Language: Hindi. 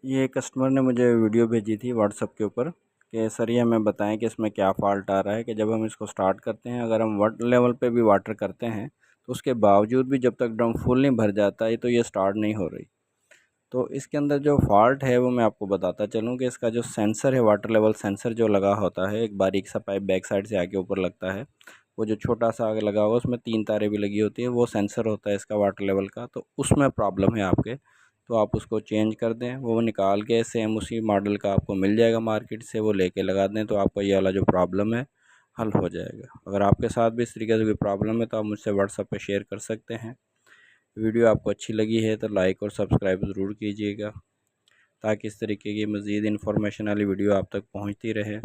ये कस्टमर ने मुझे वीडियो भेजी थी व्हाट्सअप के ऊपर कि सर ये हमें बताएं कि इसमें क्या फ़ॉल्ट आ रहा है कि जब हम इसको स्टार्ट करते हैं, अगर हम वाटर लेवल पे भी वाटर करते हैं तो उसके बावजूद भी जब तक ड्रम फुल नहीं भर जाता है तो ये स्टार्ट नहीं हो रही। तो इसके अंदर जो फ़ॉल्ट है वो मैं आपको बताता चलूँ कि इसका जो सेंसर है, वाटर लेवल सेंसर जो लगा होता है, एक बारीक सा पाइप बैक साइड से आगे ऊपर लगता है, वो जो छोटा सा आगे लगा हुआ उसमें 3 तारें भी लगी होती है, वो सेंसर होता है इसका वाटर लेवल का। तो उसमें प्रॉब्लम है आपके, तो आप उसको चेंज कर दें। वो निकाल के सेम उसी मॉडल का आपको मिल जाएगा मार्केट से, वो लेके लगा दें तो आपका ये वाला जो प्रॉब्लम है हल हो जाएगा। अगर आपके साथ भी इस तरीके से कोई प्रॉब्लम है तो आप मुझसे व्हाट्सएप पे शेयर कर सकते हैं। वीडियो आपको अच्छी लगी है तो लाइक और सब्सक्राइब ज़रूर कीजिएगा ताकि इस तरीके की मज़ीद इन्फॉर्मेशन वाली वीडियो आप तक पहुंचती रहे।